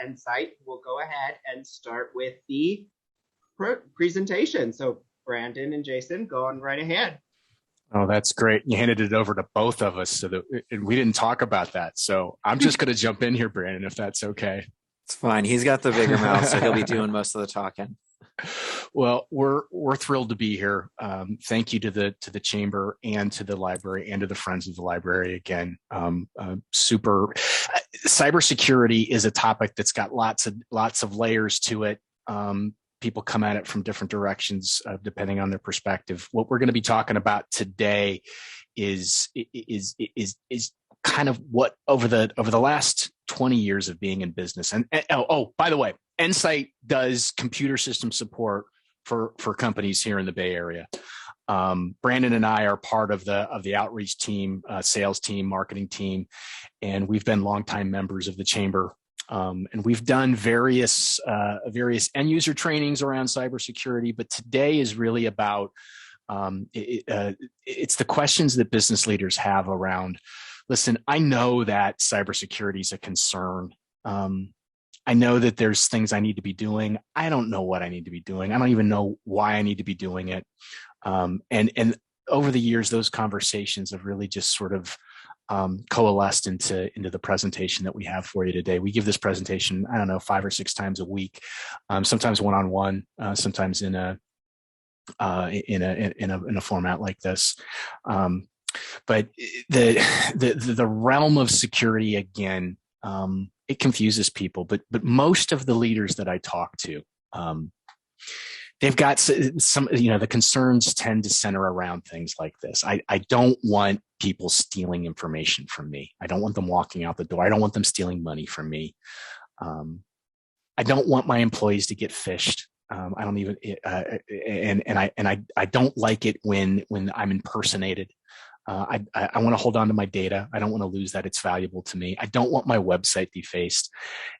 Endsight. We'll go ahead and start with the presentation. So Brandon and Jason, go on right ahead. Oh, that's great. You handed it over to both of us and we didn't talk about that. So I'm just going to jump in here, Brandon, if that's okay. It's fine. He's got the bigger mouth, so he'll be doing most of the talking. Well, we're thrilled to be here. Thank you to the chamber and to the library and to the Friends of the Library again. Super. Cybersecurity is a topic that's got lots of layers to it. People come at it from different directions depending on their perspective. What we're going to be talking about today is kind of what over the last 20 years of being in business. And by the way, Endsight does computer system support for companies here in the Bay Area. Brandon and I are part of the outreach team, sales team, marketing team, and we've been longtime members of the chamber. And we've done various end user trainings around cybersecurity, but today is really about it's the questions that business leaders have around. Listen, I know that cybersecurity is a concern. I know that there's things I need to be doing. I don't know what I need to be doing. I don't even know why I need to be doing it. And over the years, those conversations have really just sort of coalesced into the presentation that we have for you today. We give this presentation, I don't know, 5 or 6 times a week, sometimes one-on-one, sometimes in a format like this. But the realm of security, again, it confuses people. But most of the leaders that I talk to, they've got some, the concerns tend to center around things like this. I don't want people stealing information from me. I don't want them walking out the door. I don't want them stealing money from me. I don't want my employees to get phished. I don't even, I don't like it when I'm impersonated. I want to hold on to my data. I don't want to lose that. It's valuable to me. I don't want my website defaced.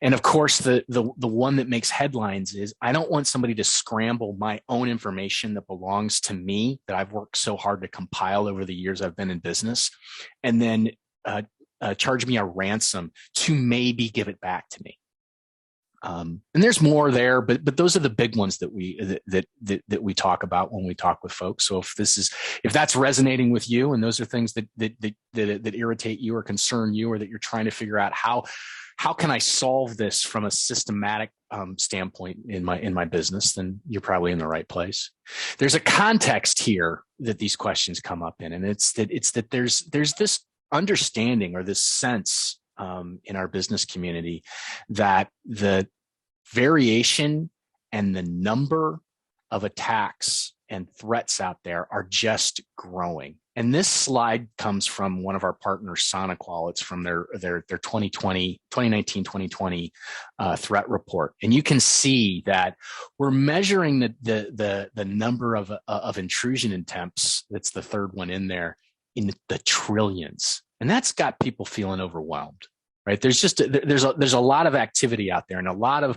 And of course, the one that makes headlines is I don't want somebody to scramble my own information that belongs to me, that I've worked so hard to compile over the years I've been in business, and then charge me a ransom to maybe give it back to me. And there's more there, but those are the big ones that we talk about when we talk with folks. So if that's resonating with you, and those are things that irritate you or concern you, or that you're trying to figure out how can I solve this from a systematic standpoint in my business, then you're probably in the right place. There's a context here that these questions come up in, and it's that there's this understanding or this sense in our business community that the variation and the number of attacks and threats out there are just growing. And this slide comes from one of our partners, SonicWall. It's from their 2019-2020 threat report. And you can see that we're measuring the number of intrusion attempts. That's the third one in there, in the trillions. And that's got people feeling overwhelmed, right? There's a lot of activity out there, and a lot of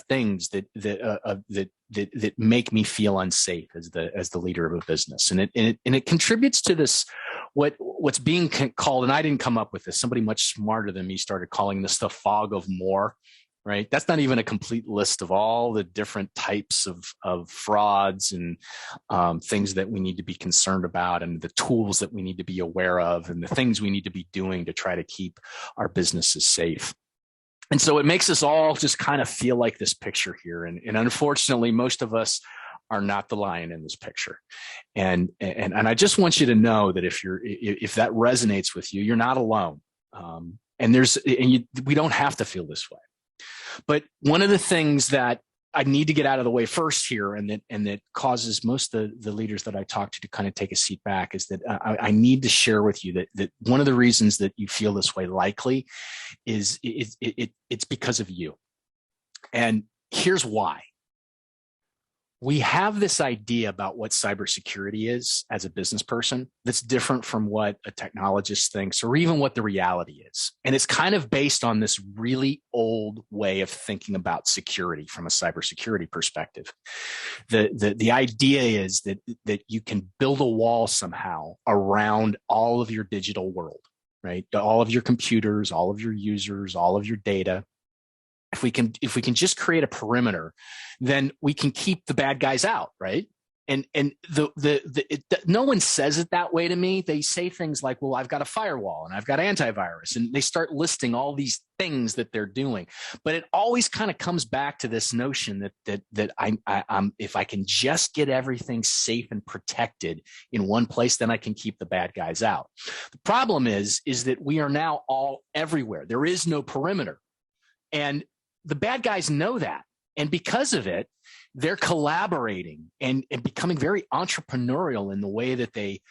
things that make me feel unsafe as the leader of a business, and it contributes to this what's being called, and I didn't come up with this. Somebody much smarter than me started calling this the fog of more. Right? That's not even a complete list of all the different types of frauds and things that we need to be concerned about, and the tools that we need to be aware of, and the things we need to be doing to try to keep our businesses safe. And so it makes us all just kind of feel like this picture here. And unfortunately, most of us are not the lion in this picture. And I just want you to know that if that resonates with you, you're not alone. We don't have to feel this way. But one of the things that I need to get out of the way first here, and that causes most of the leaders that I talk to kind of take a seat back, is that I need to share with you that one of the reasons that you feel this way likely is it's because of you. And here's why. We have this idea about what cybersecurity is as a business person that's different from what a technologist thinks, or even what the reality is. And it's kind of based on this really old way of thinking about security from a cybersecurity perspective. The idea is that you can build a wall somehow around all of your digital world, right? All of your computers, all of your users, all of your data. if we can just create a perimeter, then we can keep the bad guys out, right? And no one says it that way to me. They say things like, well, I've got a firewall and I've got antivirus, and they start listing all these things that they're doing. But it always kind of comes back to this notion that I'm if I can just get everything safe and protected in one place, then I can keep the bad guys out. The problem is that we are now all everywhere. There is no perimeter, and the bad guys know that. And because of it, they're collaborating and becoming very entrepreneurial in the way that they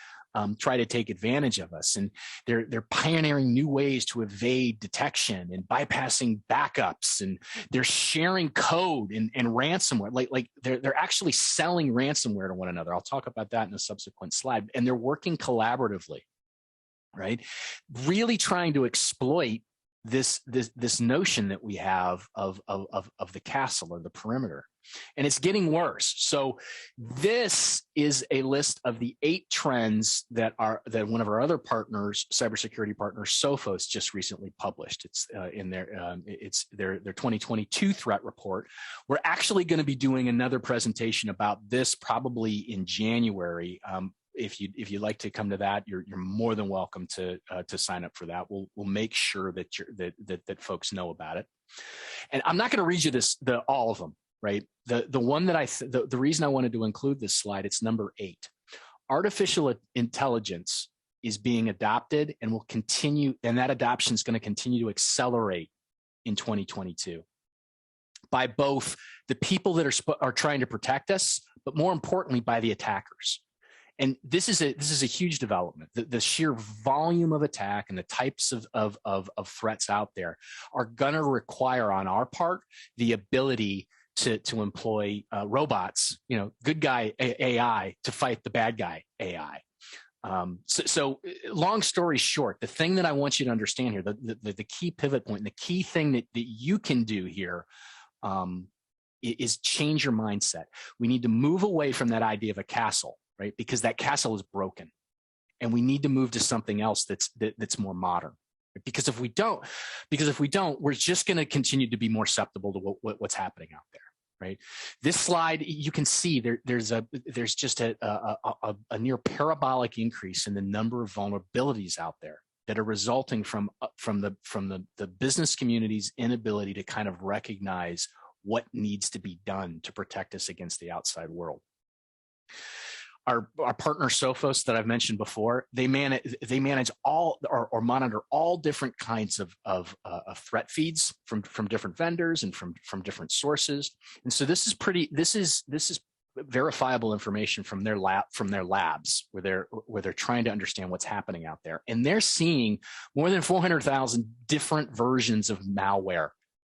try to take advantage of us. And they're pioneering new ways to evade detection and bypassing backups. And they're sharing code and ransomware. Like they're actually selling ransomware to one another. I'll talk about that in a subsequent slide. And they're working collaboratively, right? Really trying to exploit this notion that we have of the castle or the perimeter. And it's getting worse. So this is a list of the 8 trends that one of our other partners, cybersecurity partners, Sophos, just recently published. It's in their 2022 threat report. We're actually going to be doing another presentation about this probably in January. If you'd like to come to that, you're more than welcome to sign up for that. We'll make sure that folks know about it. And I'm not going to read you all of them, right? The one that the reason I wanted to include this slide, it's number 8. Artificial intelligence is being adopted and will continue, and that adoption is going to continue to accelerate in 2022 by both the people that are trying to protect us, but more importantly by the attackers. And this is a huge development. The sheer volume of attack and the types of threats out there are going to require on our part the ability to employ robots, good guy AI to fight the bad guy AI. So long story short, the thing that I want you to understand here, the key pivot point, and the key thing that you can do here is change your mindset. We need to move away from that idea of a castle, right? Because that castle is broken, and we need to move to something else that's more modern. Because if we don't, we're just going to continue to be more susceptible to what's happening out there, right? This slide, you can see there's just a near parabolic increase in the number of vulnerabilities out there that are resulting from the business community's inability to kind of recognize what needs to be done to protect us against the outside world. Our partner Sophos that I've mentioned before, they manage all or monitor all different kinds of threat feeds from different vendors and from different sources. And so this is verifiable information from their labs where they're trying to understand what's happening out there. And they're seeing more than 400,000 different versions of malware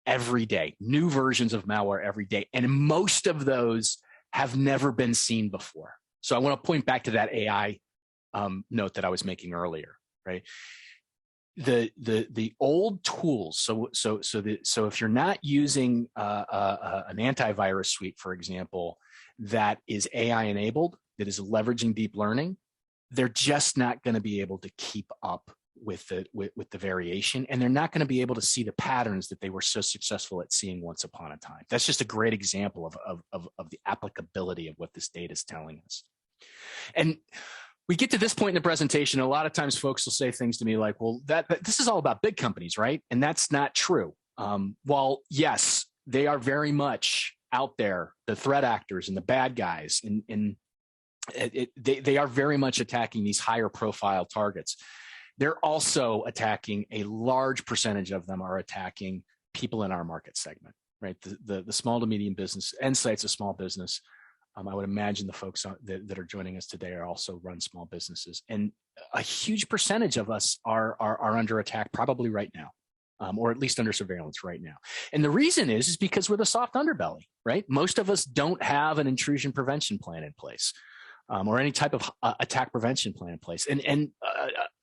every day, new versions of malware every day. And most of those have never been seen before. So I want to point back to that AI note that I was making earlier, right? The old tools. So if you're not using an antivirus suite, for example, that is AI enabled, that is leveraging deep learning, they're just not going to be able to keep up with the variation, and they're not going to be able to see the patterns that they were so successful at seeing once upon a time. That's just a great example of the applicability of what this data is telling us. And we get to this point in the presentation, a lot of times folks will say things to me like, well, this is all about big companies, right? And that's not true. While yes, they are very much out there, the threat actors and the bad guys, and they are very much attacking these higher profile targets. They're also attacking, a large percentage of them are attacking people in our market segment, right? The small to medium business. Endsight's a small business. I would imagine the folks that are joining us today are also run small businesses. And a huge percentage of us are under attack probably right now, or at least under surveillance right now. And the reason is because we're the soft underbelly, right? Most of us don't have an intrusion prevention plan in place, or any type of attack prevention plan in place. And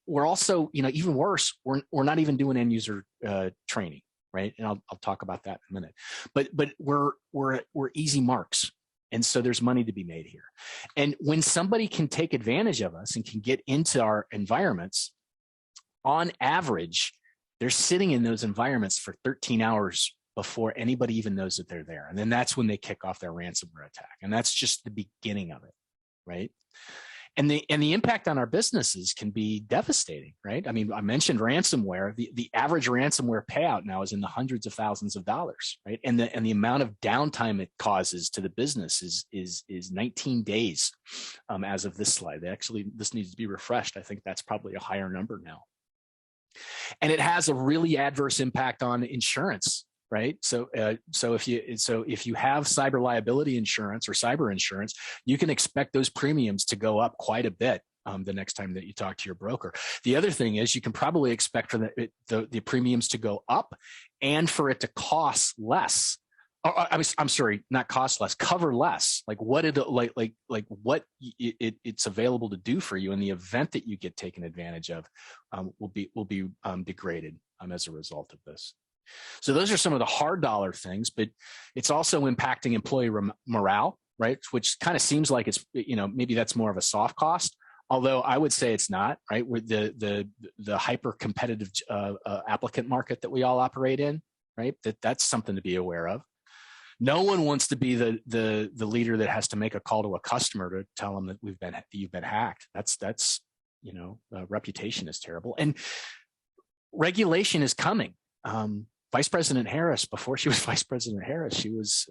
we're also, even worse, we're not even doing end user training, right? And I'll talk about that in a minute. But we're easy marks. And so there's money to be made here. And when somebody can take advantage of us and can get into our environments, on average, they're sitting in those environments for 13 hours before anybody even knows that they're there. And then that's when they kick off their ransomware attack. And that's just the beginning of it, right? And the impact on our businesses can be devastating, right? I mean, I mentioned ransomware. The average ransomware payout now is in the hundreds of thousands of dollars, right? And the amount of downtime it causes to the business is 19 days as of this slide. This needs to be refreshed. I think that's probably a higher number now. And it has a really adverse impact on insurance, right? So if you have cyber liability insurance or cyber insurance, you can expect those premiums to go up quite a bit the next time that you talk to your broker. The other thing is you can probably expect for the premiums to go up and for it to cost less. I'm sorry, not cost less, cover less. Like what it's available to do for you in the event that you get taken advantage of will be degraded as a result of this. So those are some of the hard dollar things, but it's also impacting employee morale, right? Which kind of seems like it's, maybe that's more of a soft cost, although I would say it's not, right? With the hyper competitive applicant market that we all operate in, right? That's something to be aware of. No one wants to be the leader that has to make a call to a customer to tell them that you've been hacked. That's reputation is terrible, and regulation is coming. Vice President Harris, before she was Vice President Harris, she was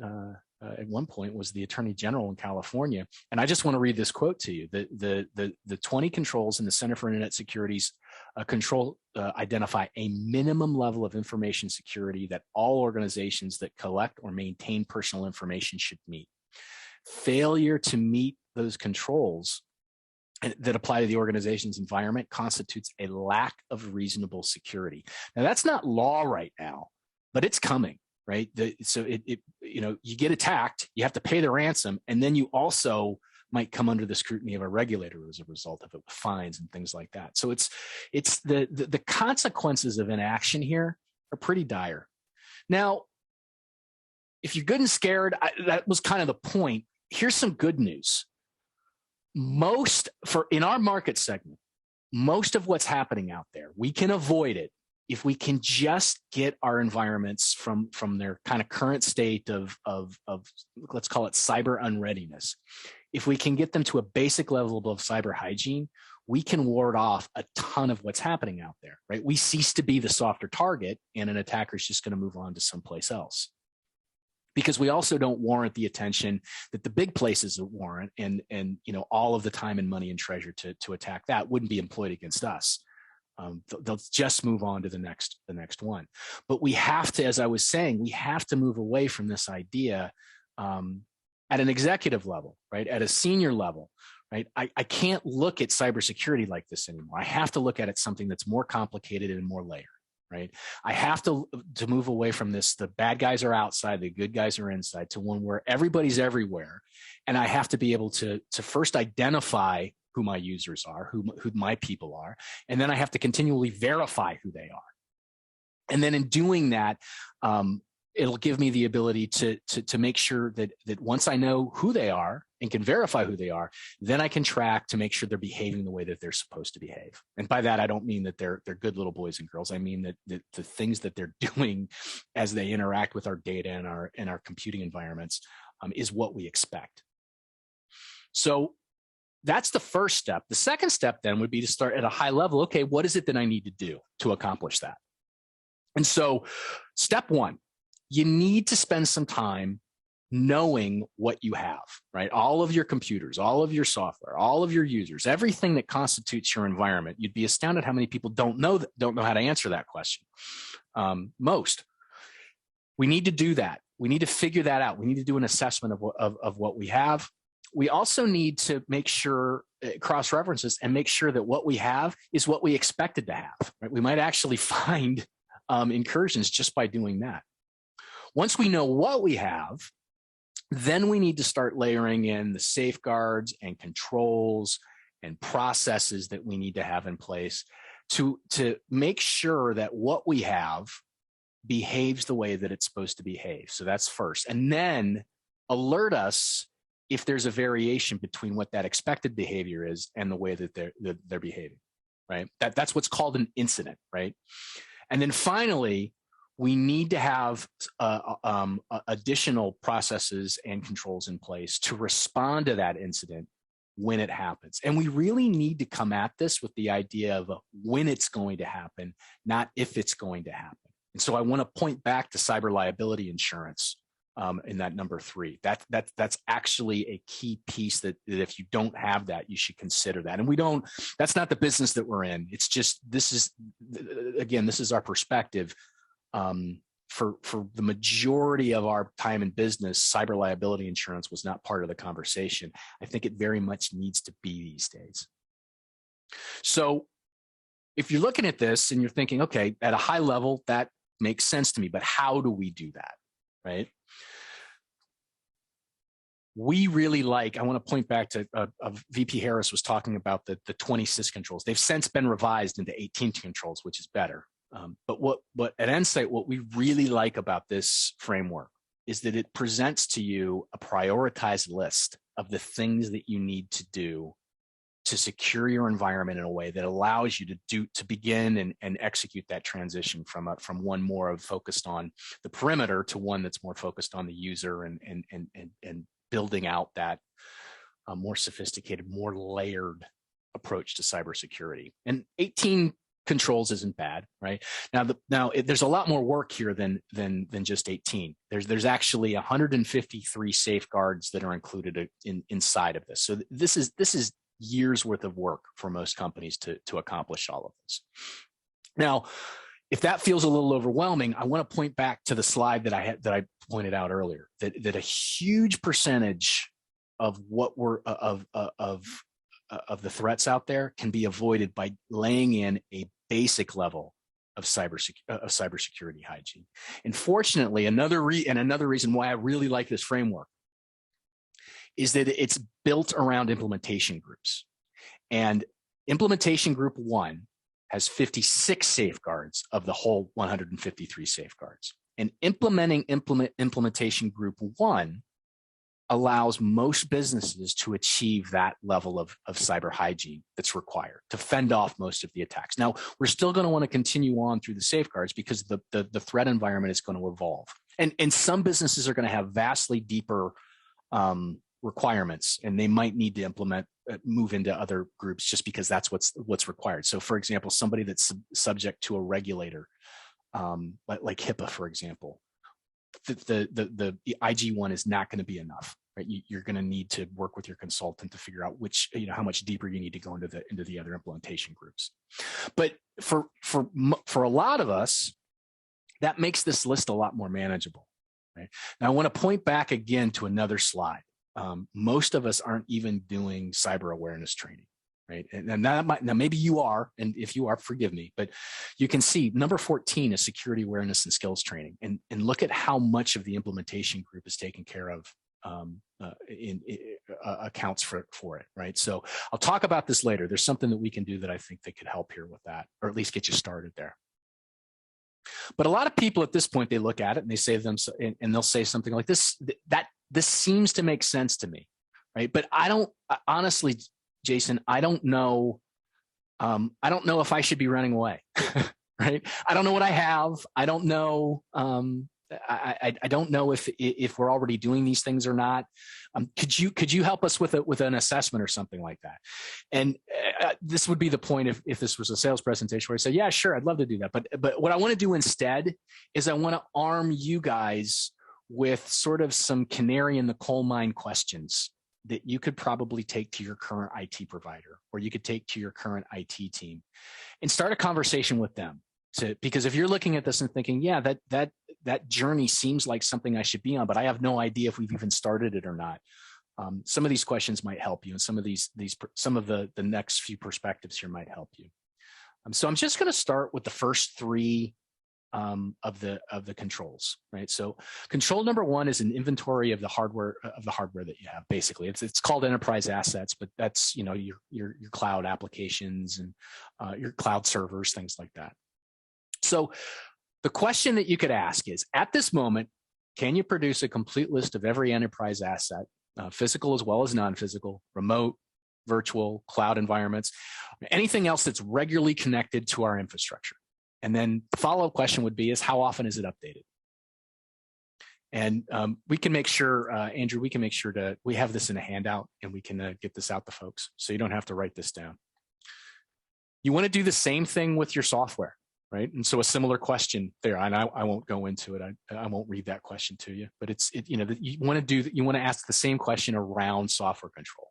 at one point was the Attorney General in California. And I just want to read this quote to you. The 20 controls in the Center for Internet Security's control identify a minimum level of information security that all organizations that collect or maintain personal information should meet. Failure to meet those controls that apply to the organization's environment constitutes a lack of reasonable security. Now, that's not law right now, but it's coming, right? So you get attacked, you have to pay the ransom, and then you also might come under the scrutiny of a regulator as a result of it, with fines and things like that. So it's the consequences of inaction here are pretty dire. Now, if you're good and scared, that was kind of the point. Here's some good news. In our market segment, most of what's happening out there, we can avoid it if we can just get our environments from their kind of current state of let's call it cyber unreadiness. If we can get them to a basic level of cyber hygiene, we can ward off a ton of what's happening out there, right? We cease to be the softer target, and an attacker is just going to move on to someplace else. Because we also don't warrant the attention that the big places warrant, and all of the time and money and treasure to attack that wouldn't be employed against us. They'll just move on to the next one. But we have to, as I was saying, we have to move away from this idea at an executive level, right? At a senior level, right? I can't look at cybersecurity like this anymore. I have to look at it something that's more complicated and more layered. Right. I have to move away from this. The bad guys are outside, the good guys are inside, to one where everybody's everywhere. And I have to be able to first identify who my users are, who my people are. And then I have to continually verify who they are. And then in doing that, it'll give me the ability to make sure that once I know who they are and can verify who they are, then I can track to make sure they're behaving the way that they're supposed to behave. And by that, I don't mean that they're good little boys and girls. I mean that the things that they're doing as they interact with our data and our computing environments is what we expect. So that's the first step. The second step then would be to start at a high level. Okay, what is it that I need to do to accomplish that? And so step one, you need to spend some time knowing what you have, right? All of your computers, all of your software, all of your users, everything that constitutes your environment. You'd be astounded how many people don't know how to answer that question. Most. We need to do that. We need to figure that out. We need to do an assessment of what we have. We also need to make sure, cross references, and make sure that what we have is what we expected to have, right? We might actually find incursions just by doing that. Once we know what we have, then we need to start layering in the safeguards and controls and processes that we need to have in place to make sure that what we have behaves the way that it's supposed to behave. So that's first. And then alert us if there's a variation between what that expected behavior is and the way that they're behaving, right? That's what's called an incident, right? And then finally, we need to have additional processes and controls in place to respond to that incident when it happens. And we really need to come at this with the idea of when it's going to happen, not if it's going to happen. And so I want to point back to cyber liability insurance in that number 3. That's actually a key piece that if you don't have that, you should consider that. And that's not the business that we're in. It's just, this is our perspective. For the majority of our time in business, cyber liability insurance was not part of the conversation. I think it very much needs to be these days. So if you're looking at this and you're thinking, okay, at a high level, that makes sense to me, but how do we do that, right? We really I want to point back to VP Harris was talking about the 20 sys controls. They've since been revised into 18 controls, which is better. But what at Endsight, what we really like about this framework is that it presents to you a prioritized list of the things that you need to do to secure your environment in a way that allows you to begin and execute that transition from one more of focused on the perimeter to one that's more focused on the user and building out that more sophisticated, more layered approach to cybersecurity. And 18 controls isn't bad, right? Now there's a lot more work here than just 18. There's actually 153 safeguards that are included inside of this. So this is years worth of work for most companies to accomplish all of this. Now, if that feels a little overwhelming, I want to point back to the slide that I pointed out earlier, that a huge percentage of what of the threats out there can be avoided by laying in a basic level of cybersecurity hygiene. And fortunately, another reason why I really like this framework is that it's built around implementation groups. And implementation group 1 has 56 safeguards of the whole 153 safeguards. And implementation group 1 allows most businesses to achieve that level of cyber hygiene that's required to fend off most of the attacks. Now, we're still going to want to continue on through the safeguards because the threat environment is going to evolve. And some businesses are going to have vastly deeper requirements, and they might need to move into other groups just because that's what's required. So for example, somebody that's subject to a regulator, like HIPAA, for example, the IG1 is not going to be enough, right? You're going to need to work with your consultant to figure out how much deeper you need to go into the other implementation groups. But for a lot of us, that makes this list a lot more manageable, right? Now I want to point back again to another slide. Most of us aren't even doing cyber awareness training, right? And now maybe you are, and if you are, forgive me, but you can see number 14 is security awareness and skills training, and look at how much of the implementation group is taken care of accounts for it, right? So I'll talk about this later. There's something that we can do that I think that could help here with that, or at least get you started there. But a lot of people at this point, they look at it and they say to them, and they'll say something like this, this seems to make sense to me, right? But honestly, Jason, I don't know if I should be running away, right? I don't know what I have. I don't know. I don't know if we're already doing these things or not. Could you help us with an assessment or something like that? And this would be the point if this was a sales presentation where I say, yeah, sure, I'd love to do that. But what I want to do instead is I want to arm you guys with sort of some canary in the coal mine questions that you could probably take to your current IT provider, or you could take to your current IT team and start a conversation with them. Because if you're looking at this and thinking, yeah, that journey seems like something I should be on, but I have no idea if we've even started it or not. Some of these questions might help you, and some of the next few perspectives here might help you. So I'm just going to start with the first 3 of the controls, right? So control number 1 is an inventory of the hardware that you have. Basically, it's called enterprise assets, but that's your cloud applications and your cloud servers, things like that. So the question that you could ask is, at this moment, can you produce a complete list of every enterprise asset, physical as well as non-physical, remote, virtual, cloud environments, anything else that's regularly connected to our infrastructure? And then the follow-up question would be is how often is it updated? And we can make sure, Andrew, we can make sure we have this in a handout and we can get this out to folks so you don't have to write this down. You want to do the same thing with your software, right? And so a similar question there, and I won't go into it. I won't read that question to you, but you want to ask the same question around software control.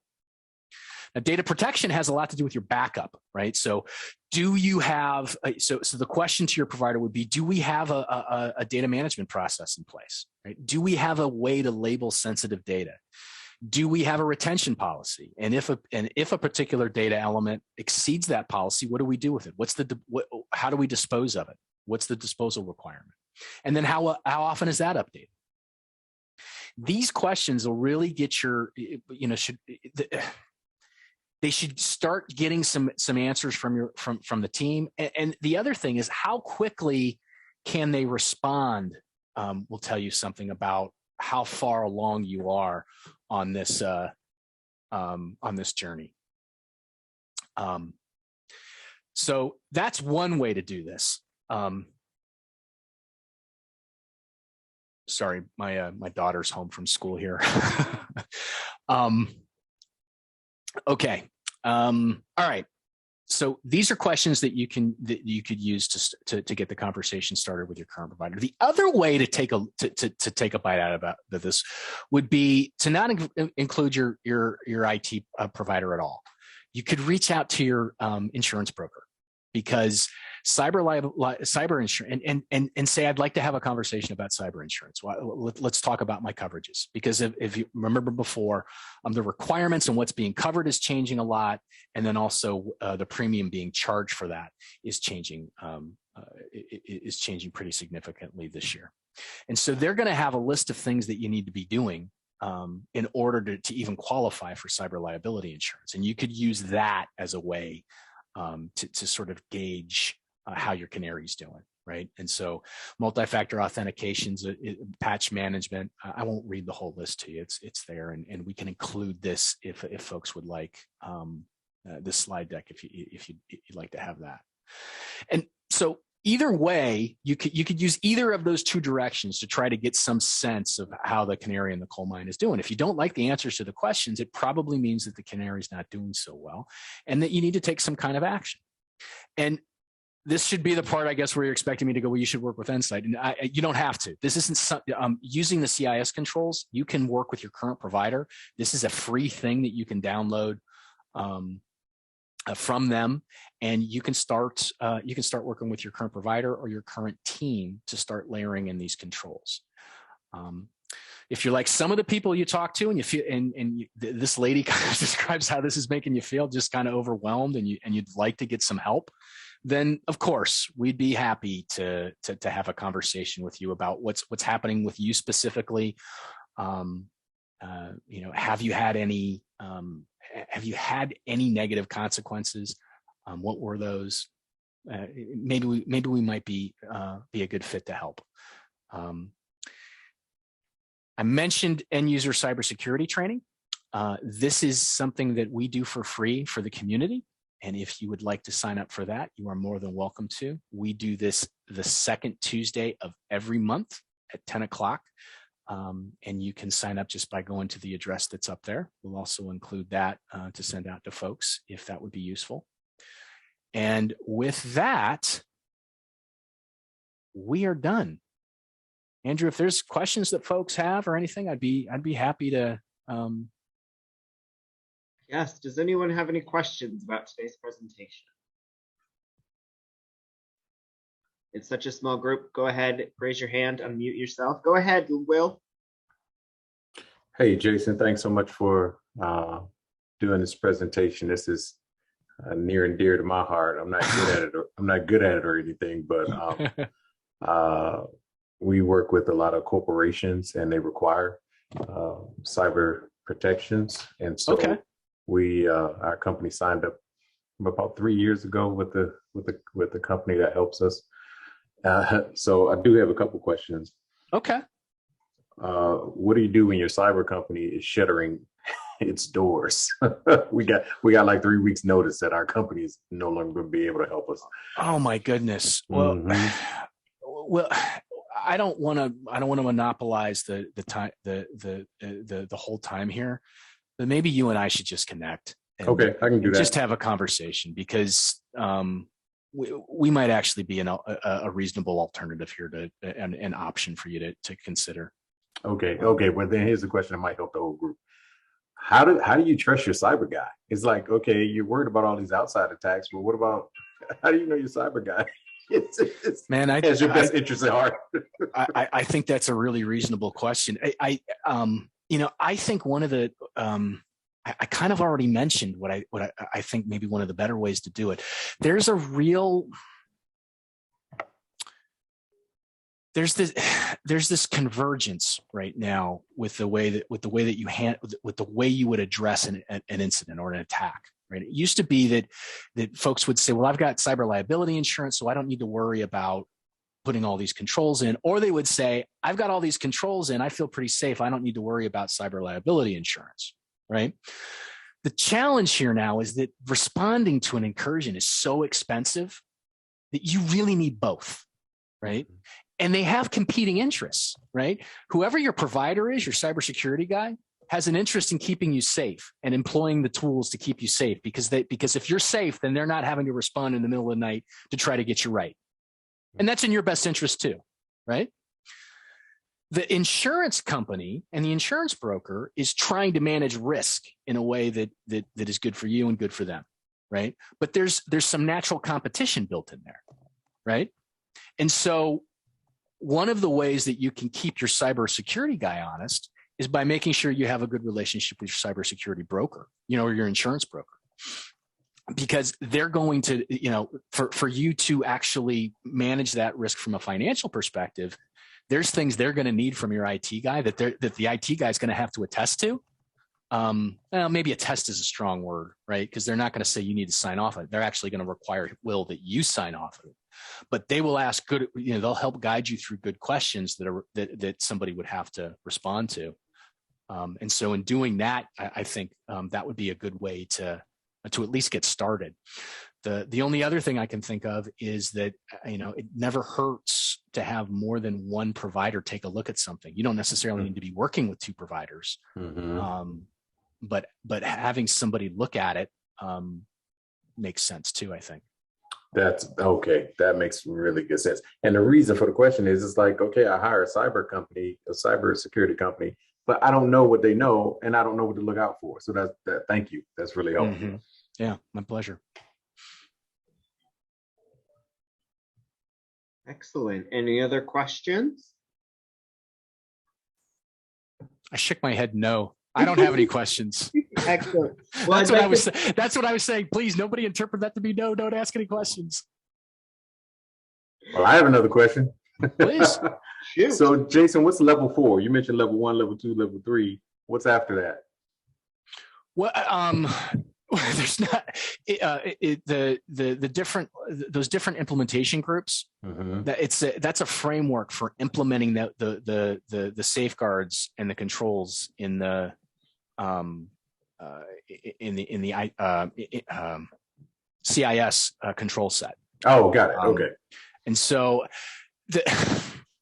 Now, data protection has a lot to do with your backup, right? So do you have, so the question to your provider would be, do we have a data management process in place, right? Do we have a way to label sensitive data? Do we have a retention policy? And if a particular data element exceeds that policy, what do we do with it? How do we dispose of it? What's the disposal requirement? And then how often is that updated? These questions will really get they should start getting some answers from the team. And the other thing is how quickly can they respond will tell you something about how far along you are on this journey. So that's one way to do this. Sorry, my daughter's home from school here. Okay. All right. So these are questions that you could use to get the conversation started with your current provider. The other way to take a bite out of this would be to not include your IT provider at all. You could reach out to your insurance broker, because cyber insurance and say, I'd like to have a conversation about cyber insurance. Well, let's talk about my coverages, because if you remember before, the requirements and what's being covered is changing a lot. And then also the premium being charged for that is changing pretty significantly this year. And so they're going to have a list of things that you need to be doing in order to even qualify for cyber liability insurance. And you could use that as a way to sort of gauge how your canary's doing, right? And so multi-factor authentications, patch management, I won't read the whole list to you. It's there, and we can include this if folks would like this slide deck if you'd like to have that. And so either way, you could use either of those two directions to try to get some sense of how the canary in the coal mine is doing. If you don't like the answers to the questions, it probably means that the canary is not doing so well and that you need to take some kind of action. And this should be the part, I guess, where you're expecting me to go, well, you should work with Endsight. And you don't have to. This isn't using the CIS controls. You can work with your current provider. This is a free thing that you can download from them, and you can start working with your current provider or your current team to start layering in these controls. If you're like some of the people you talk to and you feel, this lady kind of describes how this is making you feel, just kind of overwhelmed, and you'd like to get some help, then of course we'd be happy to have a conversation with you about what's happening with you specifically. Have you had any negative consequences? What were those? Maybe we might be a good fit to help. I mentioned end user cybersecurity training. This is something that we do for free for the community. And if you would like to sign up for that, you are more than welcome to. We do this the second Tuesday of every month at 10 o'clock. And you can sign up just by going to the address that's up there. We'll also include that to send out to folks if that would be useful. And with that, we are done. Andrew, if there's questions that folks have or anything, I'd be happy to. Yes. Does anyone have any questions about today's presentation? It's such a small group. Go ahead, raise your hand, unmute yourself. Go ahead, Will. Hey, Jason, thanks so much for doing this presentation. This is near and dear to my heart. I'm not good at it or anything, but we work with a lot of corporations and they require cyber protections. And so our company signed up about 3 years ago with the company that helps us. So I do have a couple questions. Okay. What do you do when your cyber company is shuttering its doors. we got like 3 weeks notice that our company is no longer going to be able to help us. Oh my goodness. Well, well, I don't want to monopolize the time, the whole time here, but maybe you and I should just connect. Okay, I can do that. Just have a conversation, because we might actually be a reasonable alternative here to an option for you to consider. Okay. Well, then here's the question that might help the whole group. How do you trust your cyber guy? It's like, okay, you're worried about all these outside attacks, but what about, how do you know your cyber guy? Man, has your best interest at heart. I think that's a really reasonable question. I think one of the I kind of already mentioned what I think maybe one of the better ways to do it. There's this convergence right now with the way that you would address an incident or an attack. Right? It used to be that folks would say, well, I've got cyber liability insurance, so I don't need to worry about putting all these controls in. Or they would say, I've got all these controls in, I feel pretty safe, I don't need to worry about cyber liability insurance. Right? The challenge here now is that responding to an incursion is so expensive that you really need both. Right? And they have competing interests, right? Whoever your provider is, your cybersecurity guy, has an interest in keeping you safe and employing the tools to keep you safe, because if you're safe, then they're not having to respond in the middle of the night to try to get you right. And that's in your best interest too, right? The insurance company and the insurance broker is trying to manage risk in a way that is good for you and good for them, right? But there's some natural competition built in there, right? And so one of the ways that you can keep your cybersecurity guy honest is by making sure you have a good relationship with your cybersecurity broker, or your insurance broker, because they're going to, for you to actually manage that risk from a financial perspective, there's things they're going to need from your IT guy that the IT guy is going to have to attest to. Well, maybe attest is a strong word, right? Because they're not going to say you need to sign off on it. They're actually going to require that you sign off of it. But they will ask they'll help guide you through good questions that somebody would have to respond to. And so in doing that, I think that would be a good way to at least get started. The only other thing I can think of is that, it never hurts to have more than one provider take a look at something. You don't necessarily need to be working with two providers, but having somebody look at it makes sense too, I think. That's okay. That makes really good sense. And the reason for the question is, it's like, okay, I hire a cybersecurity company, but I don't know what they know, and I don't know what to look out for. So that. Thank you. That's really helpful. Yeah, my pleasure. Excellent. Any other questions? I shook my head no. I don't have any questions. Excellent. Well, that's what I was saying. Please, nobody interpret that to be no. Don't ask any questions. Well, I have another question. Please. Shoot. So, Jason, what's level 4? You mentioned level 1, level 2, level 3. What's after that? Well, there's not those different implementation groups. That's a framework for implementing the safeguards and the controls in the CIS control set. Oh, got it. Okay. And so,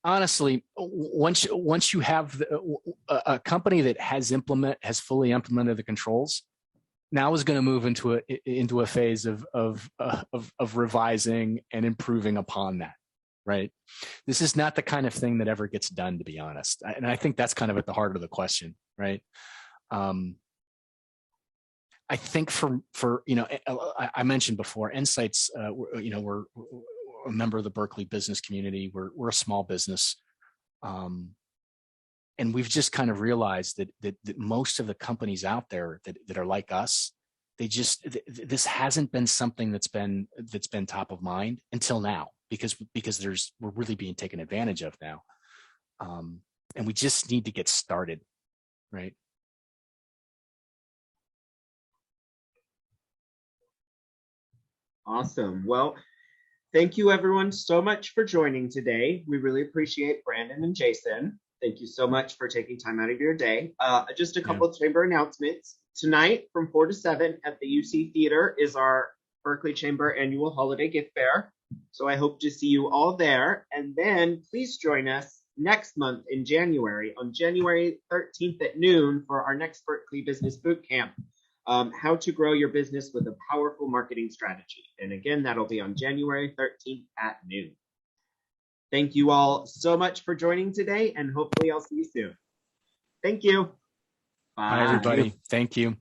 honestly, once you have a company that has fully implemented the controls, now is going to move into a phase of revising and improving upon that. Right. This is not the kind of thing that ever gets done, to be honest. And I think that's kind of at the heart of the question. Right. I think I mentioned before, Endsight's, we're a member of the Berkeley business community. We're a small business. And we've just kind of realized that most of the companies out there that are like us, this hasn't been something that's been top of mind until now, because we're really being taken advantage of now. And we just need to get started. Right. Awesome. Well, thank you everyone so much for joining today. We really appreciate Brandon and Jason. Thank you so much for taking time out of your day. Just a couple of chamber announcements. Tonight from 4 to 7 at the UC Theater is our Berkeley Chamber Annual Holiday Gift Fair. So I hope to see you all there. And then please join us next month in January, on January 13th at noon for our next Berkeley Business Bootcamp, how to grow your business with a powerful marketing strategy. And again, that'll be on January 13th at noon. Thank you all so much for joining today, and hopefully I'll see you soon. Thank you. Bye, everybody. Thank you.